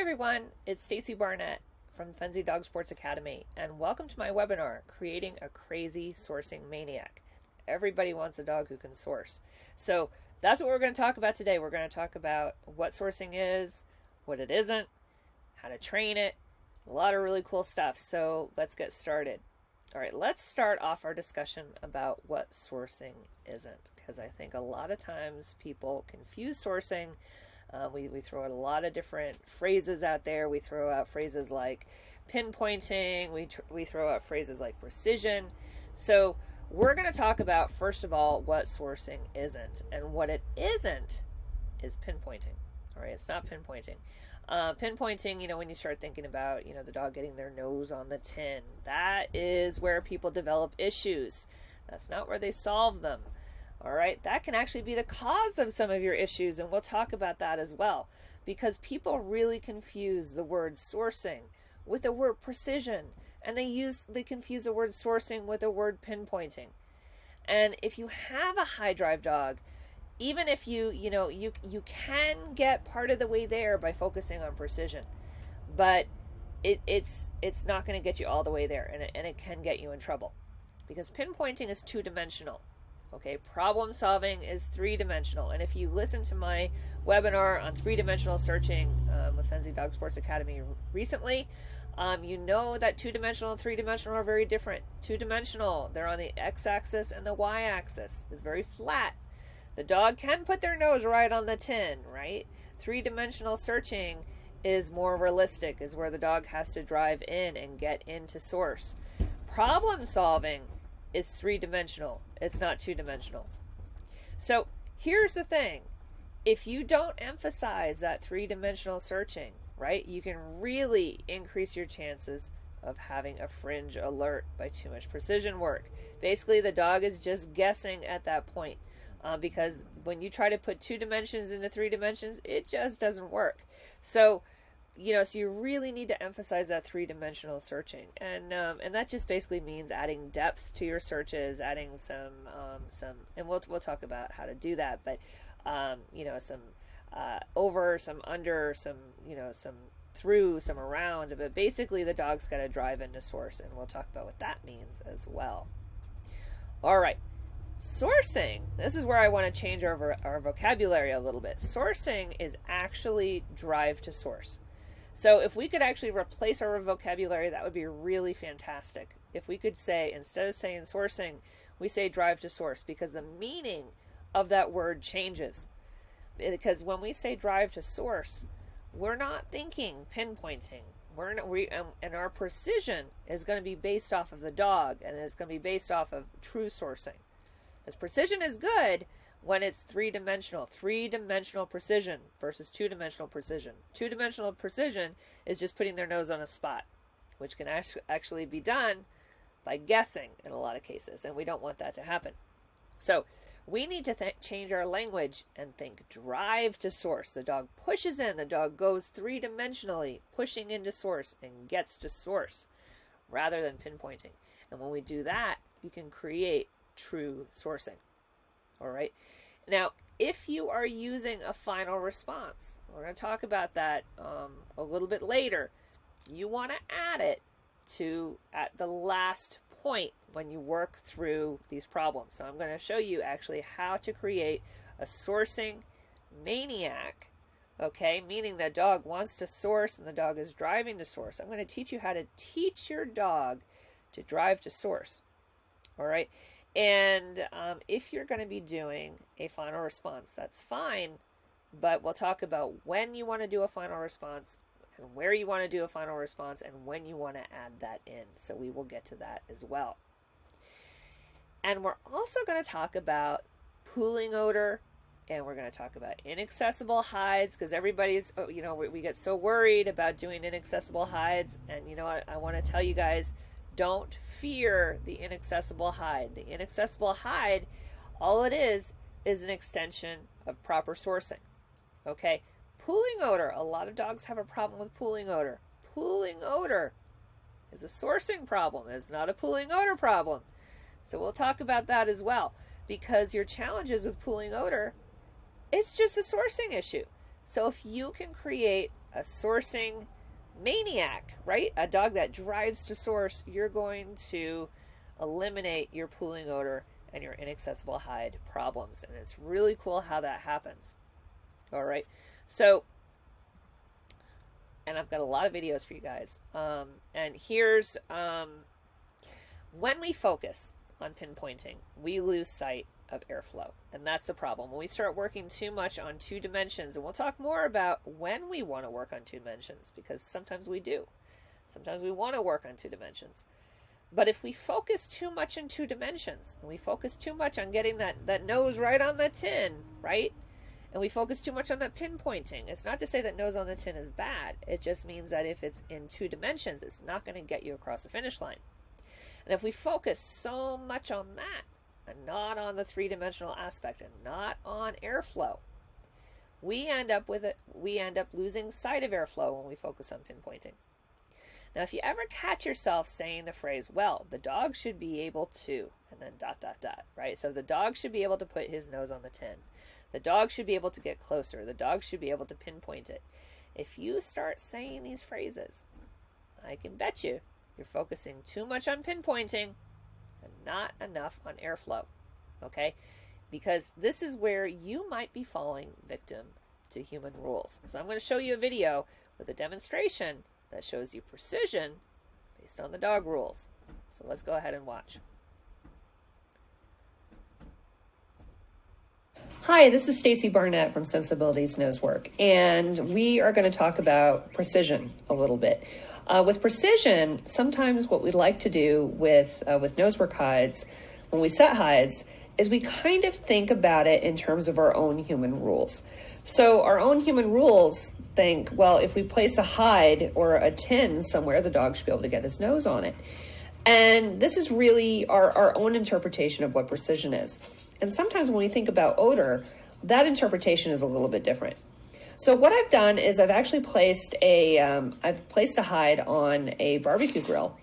everyone, it's Stacy Barnett from Fenzi Dog Sports Academy, and welcome to my webinar, Creating a Crazy Sourcing Maniac. Everybody wants a dog who can source. So that's what we're going to talk about today. We're going to talk about what sourcing is, what it isn't, how to train it, a lot of really cool stuff. So let's get started. All right, let's start off our discussion about what sourcing isn't, because I think a lot of times people confuse sourcing. We throw out a lot of different phrases out there. We throw out phrases like pinpointing. We throw out phrases like precision. So we're going to talk about, first of all, what sourcing isn't. And what it isn't is pinpointing. All right, it's not pinpointing. Pinpointing, when you start thinking about, the dog getting their nose on the tin, that is where people develop issues. That's not where they solve them. All right, that can actually be the cause of some of your issues, and we'll talk about that as well, because people really confuse the word sourcing with the word precision, and they confuse the word sourcing with the word pinpointing. And if you have a high drive dog, even if you can get part of the way there by focusing on precision, but it's not going to get you all the way there, and it can get you in trouble, because pinpointing is two-dimensional. Okay, problem solving is three-dimensional. And if you listen to my webinar on three-dimensional searching with Fenzi Dog Sports Academy recently, you know that two-dimensional and three-dimensional are very different. Two-dimensional, they're on the x-axis, and the y-axis is very flat. The dog can put their nose right on the tin, right? Three-dimensional searching is more realistic, is where the dog has to drive in and get into source. Problem solving is three-dimensional. It's not two-dimensional. So here's the thing. If you don't emphasize that three-dimensional searching, right, you can really increase your chances of having a fringe alert by too much precision work. Basically, the dog is just guessing at that point, because when you try to put two dimensions into three dimensions, it just doesn't work. So so you really need to emphasize that three-dimensional searching, and that just basically means adding depth to your searches, adding some, and we'll talk about how to do that. But some over, some under, some some through, some around. But basically, the dog's got to drive into source, and we'll talk about what that means as well. All right. Sourcing, this is where I want to change our vocabulary a little bit. Sourcing is actually drive to source. So if we could actually replace our vocabulary, that would be really fantastic. If we could say, instead of saying sourcing, we say drive to source, because the meaning of that word changes. Because when we say drive to source, we're not thinking pinpointing. And our precision is going to be based off of the dog, and it's going to be based off of true sourcing. As precision is good when it's three-dimensional precision versus two-dimensional precision. Two-dimensional precision is just putting their nose on a spot, which can actually be done by guessing in a lot of cases, and we don't want that to happen. So we need to change our language and think drive to source. The dog pushes in, the dog goes three-dimensionally, pushing into source and gets to source, rather than pinpointing. And when we do that, we can create true sourcing. All right. Now, if you are using a final response, we're going to talk about that a little bit later. You want to add it at the last point when you work through these problems. So I'm going to show you actually how to create a sourcing maniac. Okay, meaning the dog wants to source and the dog is driving to source. I'm going to teach you how to teach your dog to drive to source. All right. And if you're going to be doing a final response, that's fine, but we'll talk about when you want to do a final response and where you want to do a final response and when you want to add that in. So we will get to that as well. And we're also going to talk about pooling odor, and we're going to talk about inaccessible hides, because everybody's, we get so worried about doing inaccessible hides. And I want to tell you guys, don't fear the inaccessible hide. The inaccessible hide, all it is an extension of proper sourcing. Okay? Pooling odor. A lot of dogs have a problem with pooling odor. Pooling odor is a sourcing problem. It's not a pooling odor problem. So we'll talk about that as well, because your challenges with pooling odor, it's just a sourcing issue. So if you can create a sourcing maniac, right? A dog that drives to source, you're going to eliminate your pooling odor and your inaccessible hide problems. And it's really cool how that happens. All right. So, and I've got a lot of videos for you guys. And here's when we focus on pinpointing, we lose sight of airflow. And that's the problem. When we start working too much on 2 dimensions, and we'll talk more about when we want to work on 2 dimensions, because sometimes we do. Sometimes we want to work on 2 dimensions. But if we focus too much in 2 dimensions, and we focus too much on getting that nose right on the tin, right? And we focus too much on that pinpointing. It's not to say that nose on the tin is bad. It just means that if it's in 2 dimensions, it's not going to get you across the finish line. And if we focus so much on that, and not on the 3-dimensional aspect, and not on airflow, we end up losing sight of airflow when we focus on pinpointing. Now, if you ever catch yourself saying the phrase, well, the dog should be able to, and then ... right? So the dog should be able to put his nose on the tin. The dog should be able to get closer. The dog should be able to pinpoint it. If you start saying these phrases, I can bet you're focusing too much on pinpointing and not enough on airflow, okay? Because this is where you might be falling victim to human rules. So I'm going to show you a video with a demonstration that shows you precision based on the dog rules. So let's go ahead and watch. Hi, this is Stacy Barnett from Sensibilities Nosework, and we are going to talk about precision a little bit. With precision, sometimes what we like to do with nosework hides, when we set hides, is we kind of think about it in terms of our own human rules. So our own human rules think, well, if we place a hide or a tin somewhere, the dog should be able to get his nose on it. And this is really our own interpretation of what precision is. And sometimes when we think about odor, that interpretation is a little bit different. So what I've done is I've actually placed a hide on a barbecue grill,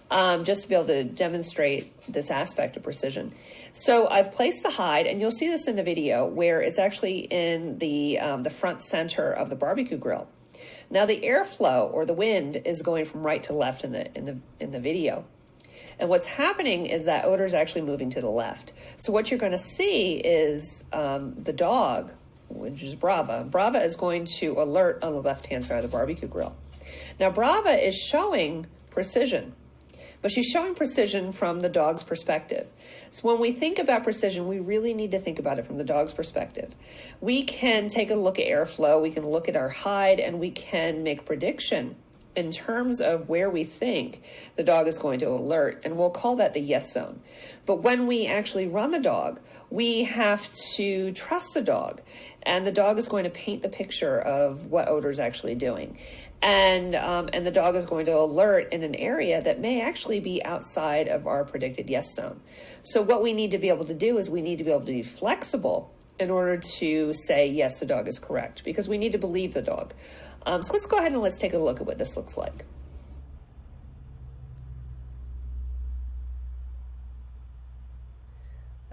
just to be able to demonstrate this aspect of precision. So I've placed the hide, and you'll see this in the video, where it's actually in the front center of the barbecue grill. Now the airflow or the wind is going from right to left in the video. And what's happening is that odor is actually moving to the left. So what you're going to see is the dog, which is Brava. Brava is going to alert on the left-hand side of the barbecue grill. Now Brava is showing precision, but she's showing precision from the dog's perspective. So when we think about precision, we really need to think about it from the dog's perspective. We can take a look at airflow, we can look at our hide, and we can make prediction in terms of where we think the dog is going to alert, and we'll call that the yes zone. But when we actually run the dog, we have to trust the dog, and the dog is going to paint the picture of what odor is actually doing. And the dog is going to alert in an area that may actually be outside of our predicted yes zone. So what we need to be able to do is we need to be able to be flexible in order to say, yes, the dog is correct, because we need to believe the dog. So let's go ahead and let's take a look at what this looks like.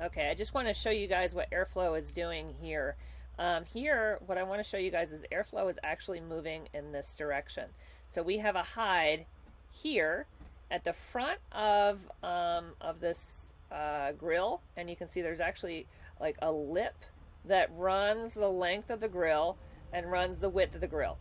Okay, I just want to show you guys what airflow is doing here. Here, what I want to show you guys is airflow is actually moving in this direction. So we have a hide here at the front of this grill, and you can see there's actually like a lip that runs the length of the grill and runs the width of the grill.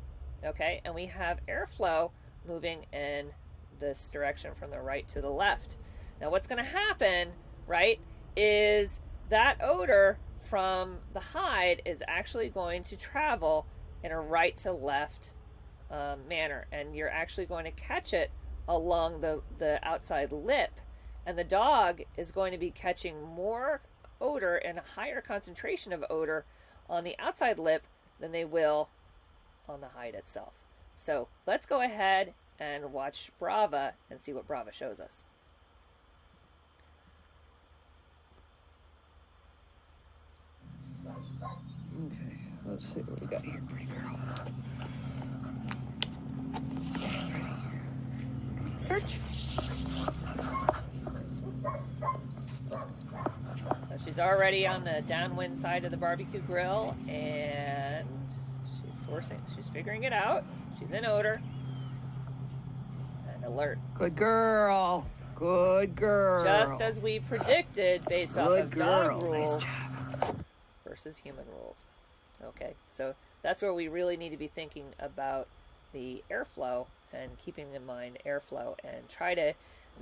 Okay, and we have airflow moving in this direction from the right to the left. Now what's going to happen, right, is that odor from the hide is actually going to travel in a right to left manner, and you're actually going to catch it along the outside lip, and the dog is going to be catching more odor and a higher concentration of odor on the outside lip than they will on the hide itself. So let's go ahead and watch Brava and see what Brava shows us. Okay, let's see what we got here. Pretty girl. Search. So she's already on the downwind side of the barbecue grill, and she's sourcing. She's figuring it out. She's in odor. And alert. Good girl. Good girl. Just as we predicted based off of dog rules Nice job. versus human rules. Okay, so that's where we really need to be thinking about the airflow and keeping in mind airflow, and try to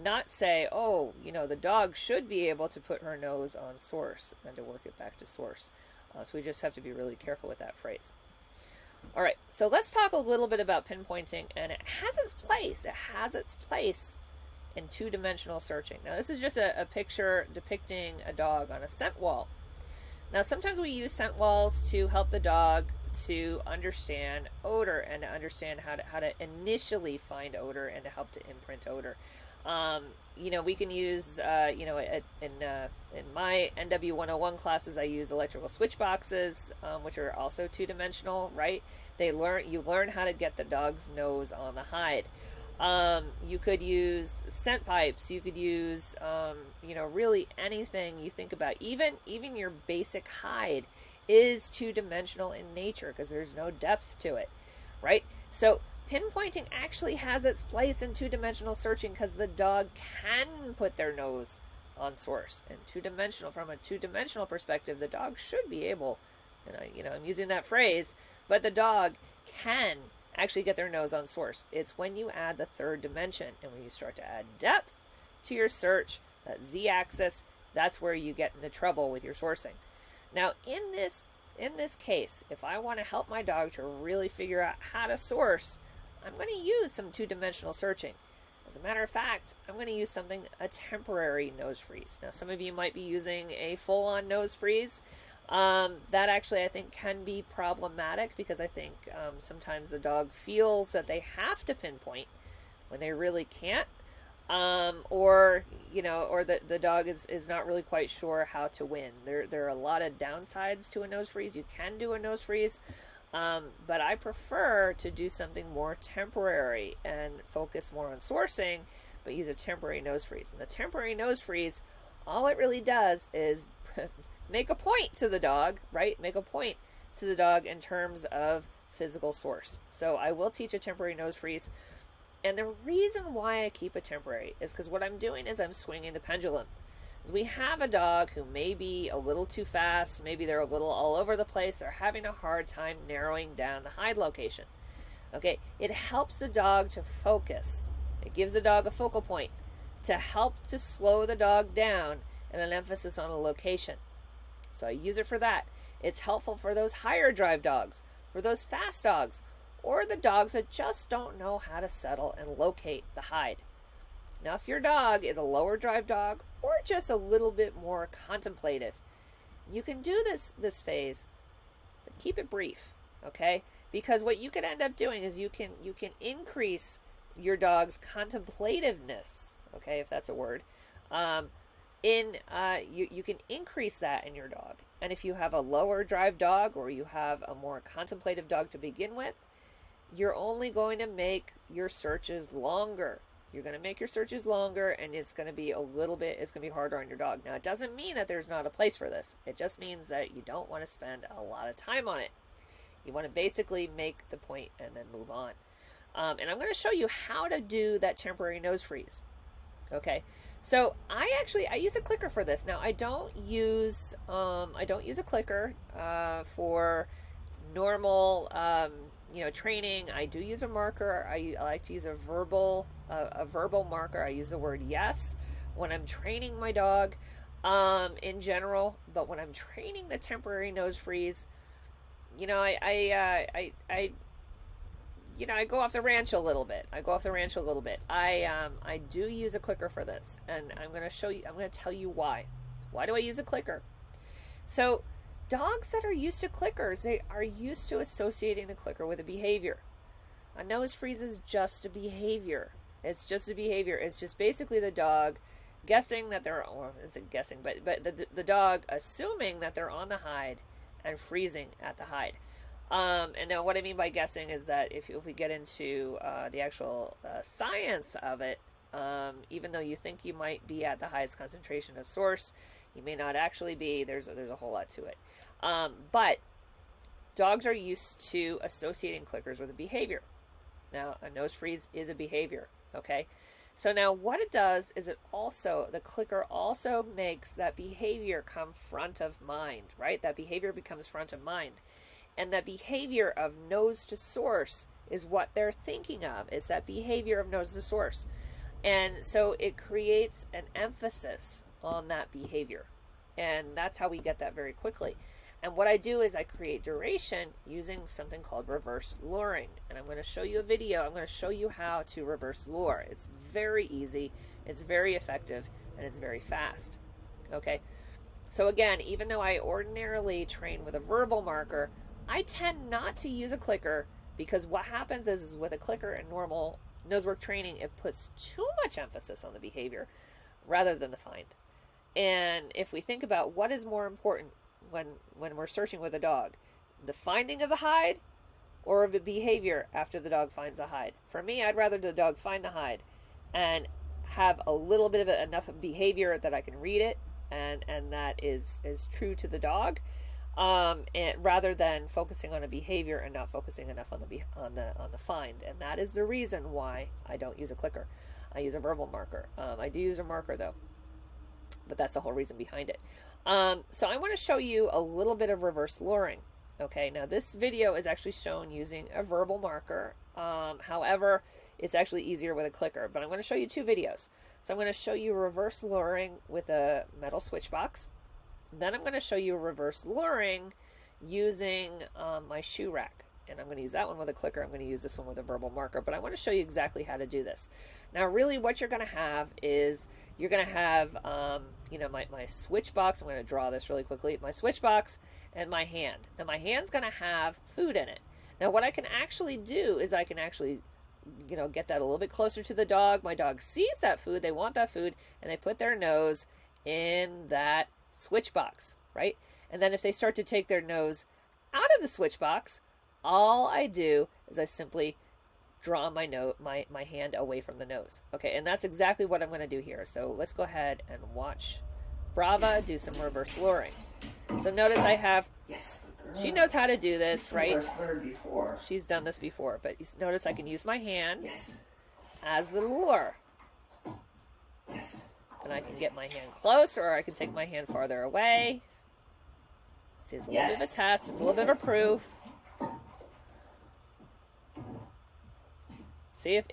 not say, oh, the dog should be able to put her nose on source and to work it back to source. So we just have to be really careful with that phrase. All right, so let's talk a little bit about pinpointing, and it has its place. It has its place in two-dimensional searching. Now, this is just a picture depicting a dog on a scent wall. Now, sometimes we use scent walls to help the dog to understand odor and to understand how to initially find odor and to help to imprint odor. We can use, in my NW101 classes, I use electrical switch boxes, which are also two-dimensional, right? You learn how to get the dog's nose on the hide. You could use scent pipes. You could use, really anything you think about. Even your basic hide is two-dimensional in nature because there's no depth to it, right? So pinpointing actually has its place in two-dimensional searching because the dog can put their nose on source. And from a two-dimensional perspective, the dog should be able, and I'm using that phrase, but the dog can actually get their nose on source. It's when you add the third dimension and when you start to add depth to your search, that z-axis, that's where you get into trouble with your sourcing. Now, in this case, if I want to help my dog to really figure out how to source, I'm going to use some two-dimensional searching. As a matter of fact, I'm going to use a temporary nose freeze. Now, some of you might be using a full-on nose freeze. That actually, I think, can be problematic because I think sometimes the dog feels that they have to pinpoint when they really can't. Or the dog is not really quite sure how to win. There are a lot of downsides to a nose freeze. You can do a nose freeze, but I prefer to do something more temporary and focus more on sourcing, but use a temporary nose freeze. And the temporary nose freeze, all it really does is make a point to the dog, right? Make a point to the dog in terms of physical source. So I will teach a temporary nose freeze. And the reason why I keep it temporary is because what I'm doing is I'm swinging the pendulum. We have a dog who may be a little too fast, maybe they're a little all over the place, they're having a hard time narrowing down the hide location. Okay, it helps the dog to focus. It gives the dog a focal point to help to slow the dog down and an emphasis on a location. So I use it for that. It's helpful for those higher drive dogs, for those fast dogs, or the dogs that just don't know how to settle and locate the hide. Now, if your dog is a lower drive dog or just a little bit more contemplative, you can do this phase, but keep it brief, okay? Because what you can end up doing is you can increase your dog's contemplativeness, okay, if that's a word. You can increase that in your dog. And if you have a lower drive dog or you have a more contemplative dog to begin with, you're only going to make your searches longer. You're going to make your searches longer, and it's going to be harder on your dog. Now, it doesn't mean that there's not a place for this. It just means that you don't want to spend a lot of time on it. You want to basically make the point and then move on. And I'm going to show you how to do that temporary nose freeze. Okay. So I use a clicker for this. Now, I don't use a clicker for normal training. I do use a marker. I like to use a verbal marker. I use the word yes when I'm training my dog in general, but when I'm training the temporary nose freeze, I go off the ranch a little bit. I do use a clicker for this, and I'm going to tell you why. Why do I use a clicker? So dogs that are used to clickers, they are used to associating the clicker with a behavior. A nose freeze is just a behavior. It's just a behavior. It's just basically the dog guessing that they're, or isn't guessing, but the dog assuming that they're on the hide and freezing at the hide. And now what I mean by guessing is that if we get into the actual science of it, even though you think you might be at the highest concentration of source, you may not actually be. There's a whole lot to it. But dogs are used to associating clickers with a behavior. Now, a nose freeze is a behavior, okay? So now what it does is the clicker also makes that behavior come front of mind, right? That behavior becomes front of mind. And that behavior of nose to source is what they're thinking of. It's that behavior of nose to source. And so it creates an emphasis on that behavior. And that's how we get that very quickly. And what I do is I create duration using something called reverse luring. And I'm going to show you a video. I'm going to show you how to reverse lure. It's very easy, it's very effective, and it's very fast. Okay? So again, even though I ordinarily train with a verbal marker, I tend not to use a clicker because what happens is with a clicker in normal nosework training, it puts too much emphasis on the behavior rather than the find. And if we think about what is more important when we're searching with a dog, the finding of the hide or the behavior after the dog finds the hide. For me, I'd rather the dog find the hide and have a little bit of enough behavior that I can read it and that is true to the dog, and rather than focusing on a behavior and not focusing enough on the find. And that is the reason why I don't use a clicker. I use a verbal marker. I do use a marker though, but that's the whole reason behind it. So I want to show you a little bit of reverse luring. Okay, now this video is actually shown using a verbal marker. However, it's actually easier with a clicker, but I'm going to show you two videos. So I'm going to show you reverse luring with a metal switch box. Then I'm going to show you reverse luring using my shoe rack. And I'm going to use that one with a clicker. I'm going to use this one with a verbal marker, but I want to show you exactly how to do this. Now, really what you're going to have is you're going to have, my switch box. I'm going to draw this really quickly. My switch box and my hand. Now, my hand's going to have food in it. Now, what I can actually do is I can actually, get that a little bit closer to the dog. My dog sees that food. They want that food, and they put their nose in that switch box, right? And then if they start to take their nose out of the switch box, all I do is I simply draw my hand away from the nose. Okay, and that's exactly what I'm going to do here. So let's go ahead and watch Brava do some reverse luring. So notice I have, she knows how to do this, right? She's done this before, but notice I can use my hand as the lure. And I can get my hand close, or I can take my hand farther away. See, it's a little bit of a test. It's a little bit of a proof. See if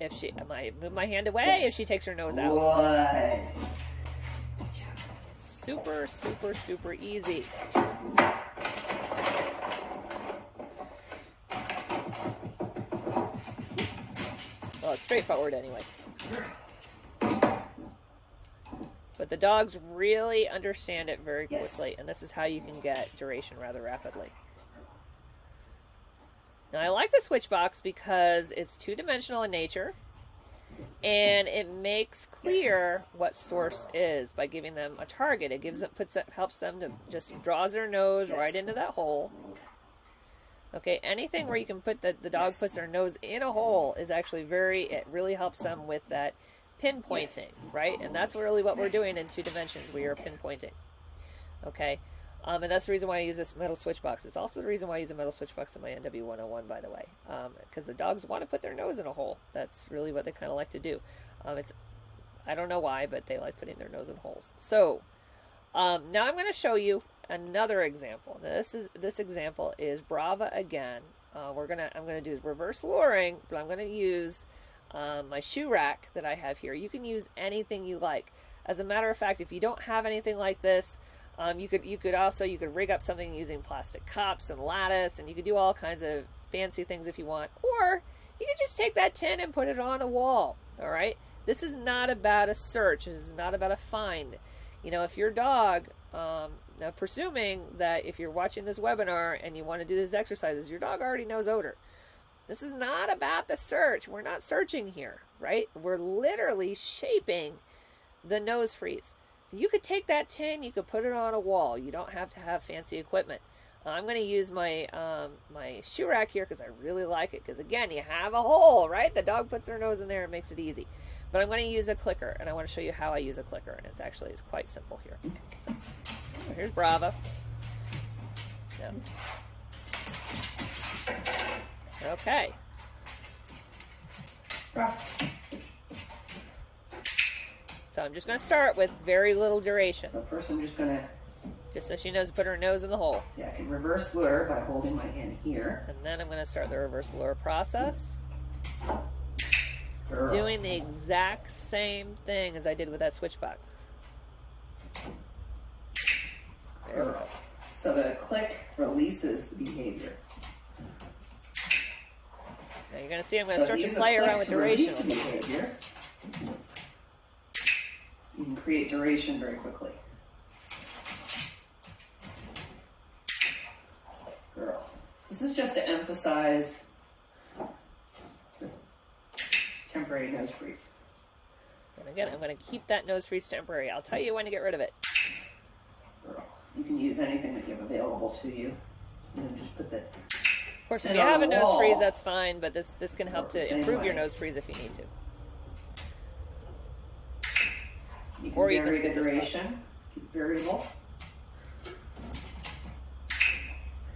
I move my hand away, if she takes her nose out. Super, super, super easy. Well, it's straightforward anyway. But the dogs really understand it very quickly, and this is how you can get duration rather rapidly. Now, I like the switch box because it's two-dimensional in nature, and it makes clear what source is by giving them a target. It helps them to just draws their nose right into that hole. Okay, anything where you can put the dog puts their nose in a hole is actually it really helps them with that pinpointing, right? And that's really what we're doing in 2 dimensions. We are pinpointing. Okay. And that's the reason why I use this metal switch box. It's also the reason why I use a metal switch box in my NW101, by the way, because the dogs want to put their nose in a hole. That's really what they kind of like to do. I don't know why, but they like putting their nose in holes. So now I'm going to show you another example. Now, this example is Brava again. I'm going to do reverse luring, but I'm going to use my shoe rack that I have here. You can use anything you like. As a matter of fact, if you don't have anything like this, you could rig up something using plastic cups and lattice, and you could do all kinds of fancy things if you want. Or you could just take that tin and put it on a wall. All right. This is not about a search. This is not about a find. If your dog, now presuming that if you're watching this webinar and you want to do these exercises, your dog already knows odor. This is not about the search. We're not searching here, right? We're literally shaping the nose freeze. So you could take that tin, you could put it on a wall. You don't have to have fancy equipment. I'm going to use my my shoe rack here because I really like it. Because again, you have a hole, right? The dog puts their nose in there and makes it easy. But I'm going to use a clicker, and I want to show you how I use a clicker. And it's quite simple here. So here's Brava. Yeah. Okay. So I'm just going to start with very little duration. So first I'm just going to... Just so she knows to put her nose in the hole. See, I can reverse lure by holding my hand here. And then I'm going to start the reverse lure process. Girl. Doing the exact same thing as I did with that switch box. Girl. So the click releases the behavior. Now you're going to see I'm going to start to play around with duration. The behavior. You can create duration very quickly. Girl. So this is just to emphasize temporary nose freeze. And again, I'm going to keep that nose freeze temporary. I'll tell you when to get rid of it. Girl. You can use anything that you have available to you. And then just put the... Of course, if you have a nose freeze, that's fine, but this can help to improve your nose freeze if you need to. You can Or you vary can the duration, keep variable.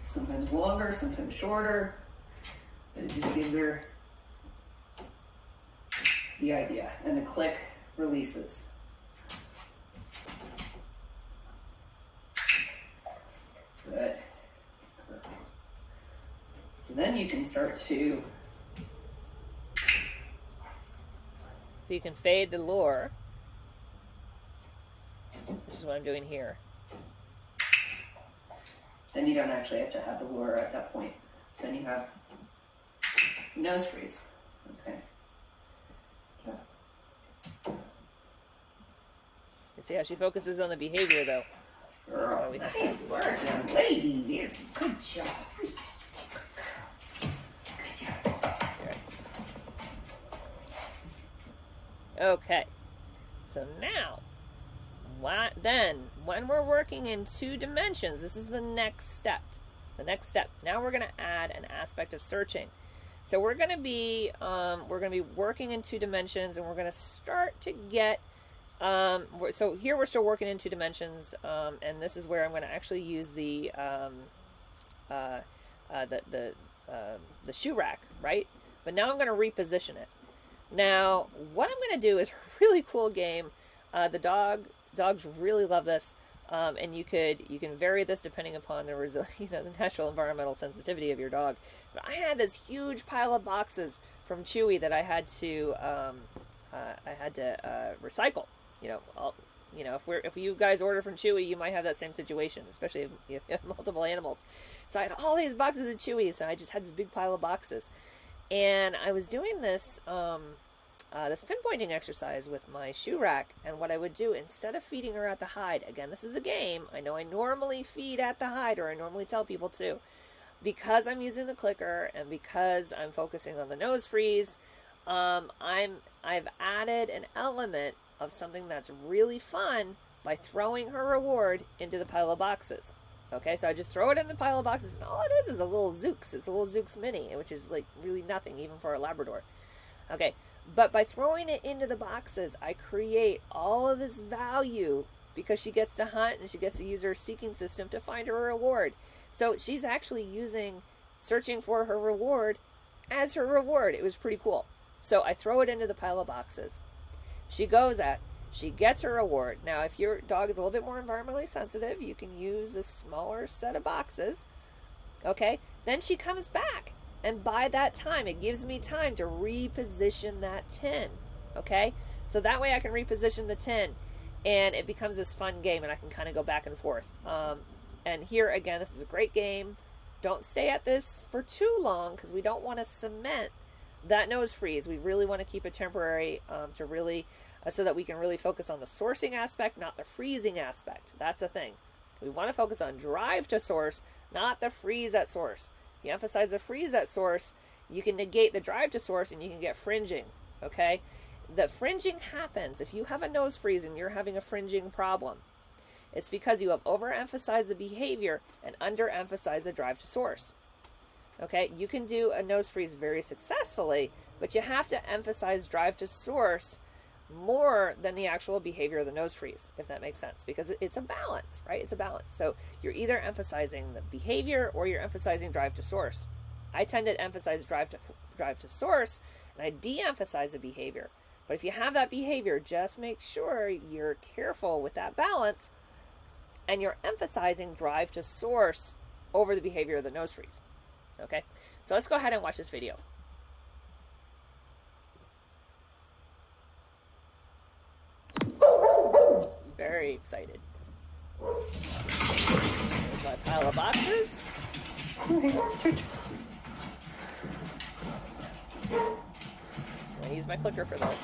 Sometimes longer, sometimes shorter. But it just gives her the idea. And the click releases. Good. So then you can start to... So you can fade the lure, which is what I'm doing here. Then you don't actually have to have the lure at that point. Then you have nose freeze. Okay. Yeah. You see how she focuses on the behavior, though. Girl, nice work, young lady. There. Good job. You're just a good girl. Good job. Okay. So now, when we're working in 2 dimensions, this is the next step. The next step. Now we're going to add an aspect of searching. So we're going to be working in 2 dimensions, and we're going to start to get. So here we're still working in 2 dimensions, and this is where I'm going to actually use the shoe rack, right? But now I'm going to reposition it. Now, what I'm going to do is a really cool game. The dogs really love this, and you can vary this depending upon the the natural environmental sensitivity of your dog. But I had this huge pile of boxes from Chewy that I had to recycle. If you guys order from Chewy, you might have that same situation, especially if you have multiple animals. So I had all these boxes of Chewy, so I just had this big pile of boxes. And I was doing this this pinpointing exercise with my shoe rack, and what I would do, instead of feeding her at the hide, again, this is a game, I know I normally feed at the hide, or I normally tell people to, because I'm using the clicker, and because I'm focusing on the nose freeze, I've added an element of something that's really fun by throwing her reward into the pile of boxes. Okay, so I just throw it in the pile of boxes, and all it is a little Zooks. It's a little Zooks Mini, which is like really nothing, even for a Labrador. Okay, but by throwing it into the boxes, I create all of this value because she gets to hunt and she gets to use her seeking system to find her reward. So she's actually searching for her reward as her reward. It was pretty cool. So I throw it into the pile of boxes. She gets her reward. Now, if your dog is a little bit more environmentally sensitive, you can use a smaller set of boxes. Okay? Then she comes back. And by that time, it gives me time to reposition that tin. Okay? So that way I can reposition the tin. And it becomes this fun game, and I can kind of go back and forth. And here, again, this is a great game. Don't stay at this for too long, because we don't want to cement that nose freeze. We really want to keep it temporary so that we can really focus on the sourcing aspect, not the freezing aspect. That's the thing. We want to focus on drive to source, not the freeze at source. If you emphasize the freeze at source, you can negate the drive to source and you can get fringing. Okay? The fringing happens if you have a nose freeze and you're having a fringing problem. It's because you have overemphasized the behavior and underemphasized the drive to source. Okay? You can do a nose freeze very successfully, but you have to emphasize drive to source more than the actual behavior of the nose freeze, if that makes sense, because it's a balance, right? It's a balance. So you're either emphasizing the behavior or you're emphasizing drive to source. I tend to emphasize drive to source, and I de-emphasize the behavior. But if you have that behavior, just make sure you're careful with that balance, and you're emphasizing drive to source over the behavior of the nose freeze. Okay, so let's go ahead and watch this video. Very excited. There's my pile of boxes. I'm going to use my clicker for this.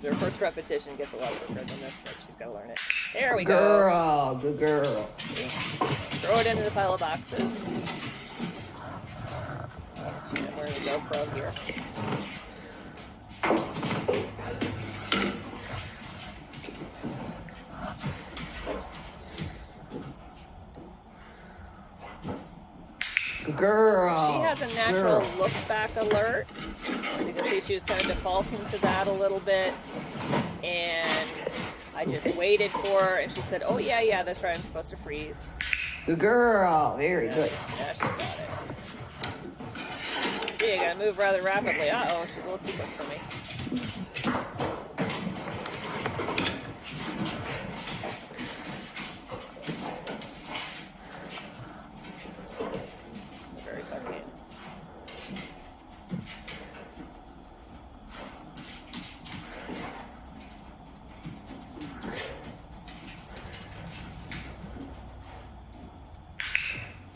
Their first repetition gets a lot quicker than this, but she's got to learn it. There we go. Girl, good girl. Throw it into the pile of boxes. She's going to learn the GoPro here. Good girl. She has a natural girl. look back alert. You can see she was kind of defaulting to that a little bit. And I just waited for her, and she said, oh, yeah, that's right, I'm supposed to freeze. Good girl. Very good. Yeah, she's got it. See, I gotta move rather rapidly. Uh-oh, she's a little too quick for me. Very fun game.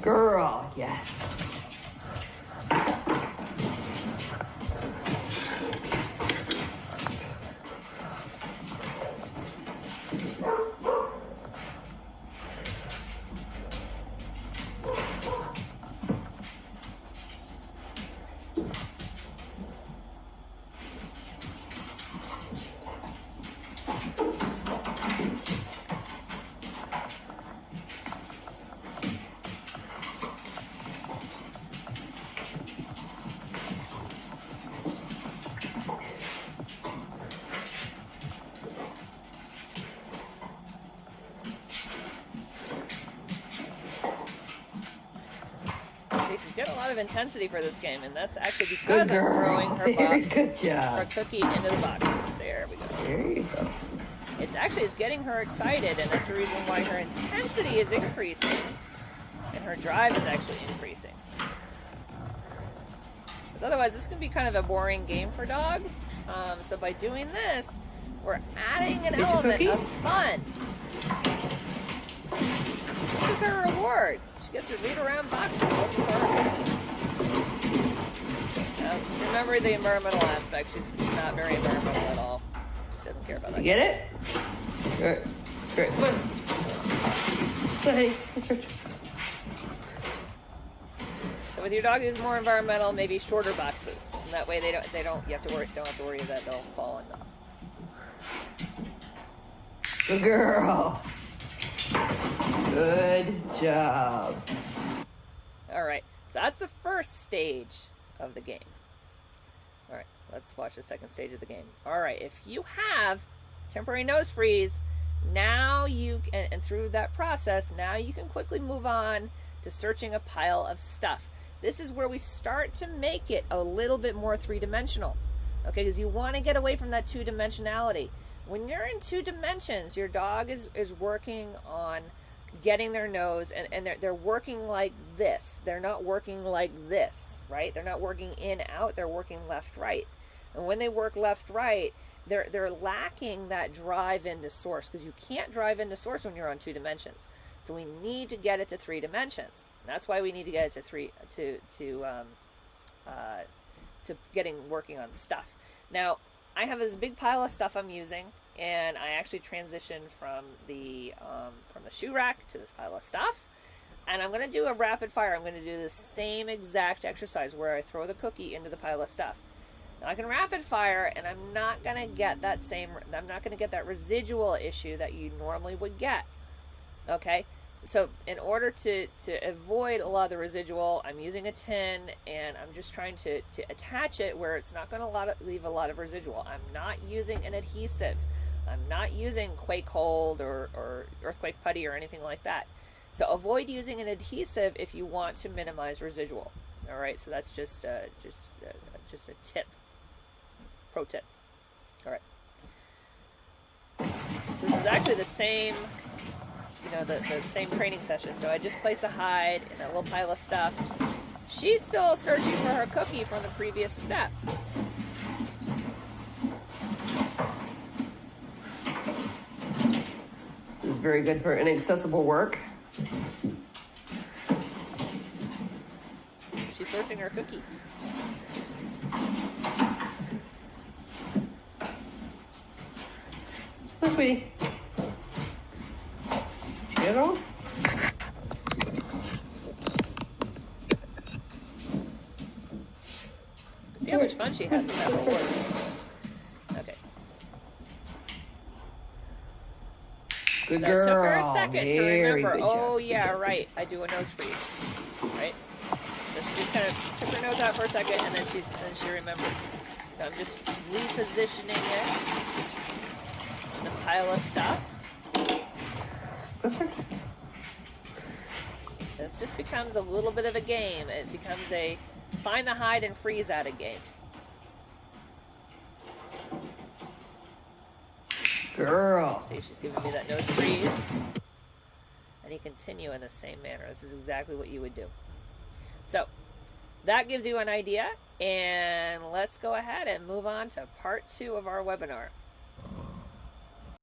Girl, yes. She's getting a lot of intensity for this game, and that's actually because Good I'm girl. throwing her Very box, good her job. cookie into the boxes. There we go. There you go. It's getting her excited, and that's the reason why her intensity is increasing, and her drive is actually increasing. Because otherwise, this can be kind of a boring game for dogs. So by doing this, we're adding an element of fun. This is her reward. She gets to read around boxes looking for her cookie. Now, remember the environmental aspect. She's not very environmental at all. She doesn't care about that. You get it? Good. Good. Come on. Hey, let's search. So with your dog who's more environmental, maybe shorter boxes. And that way don't have to worry that they'll fall in them. Good girl. Good job. All right, so that's the first stage of the game. All right, let's watch the second stage of the game. All right, if you have temporary nose freeze, now and through that process, now you can quickly move on to searching a pile of stuff. This is where we start to make it a little bit more three-dimensional, okay, because you want to get away from that two-dimensionality. When you're in 2 dimensions, your dog is working on getting their nose, and they're working like this. They're not working like this, right? They're not working in, out. They're working left, right. And when they work left, right, they're lacking that drive into source, because you can't drive into source when you're on 2 dimensions. So we need to get it to 3 dimensions. And that's why we need to get it to working on stuff. Now, I have this big pile of stuff I'm using, and I actually transitioned from the shoe rack to this pile of stuff. And I'm going to do a rapid fire. I'm going to do the same exact exercise where I throw the cookie into the pile of stuff. Now I can rapid fire, and I'm not going to get that residual issue that you normally would get. Okay? So in order to avoid a lot of the residual, I'm using a tin, and I'm just trying to attach it where it's not going to leave a lot of residual. I'm not using an adhesive. I'm not using Quake Hold or Earthquake Putty or anything like that. So avoid using an adhesive if you want to minimize residual. All right, so that's just a tip, pro tip. All right. So this is actually the same, the same training session. So I just placed the hide in a little pile of stuff. She's still searching for her cookie from the previous step. This is very good for inaccessible work. She's sourcing her cookie. Oh, sweetie. Did you get it all? See how much fun she has with that board. Okay. Good That girl. took her a second to Very remember. good Oh, job. yeah, right. I do a nose freeze. Right? So she just kind of took her nose out for a second, and then she remembered. So I'm just repositioning it in the pile of stuff. This just becomes a little bit of a game. It becomes a find the hide and freeze out a game. Girl. See, she's giving me that nose freeze. And you continue in the same manner. This is exactly what you would do. So, that gives you an idea. And let's go ahead and move on to part 2 of our webinar.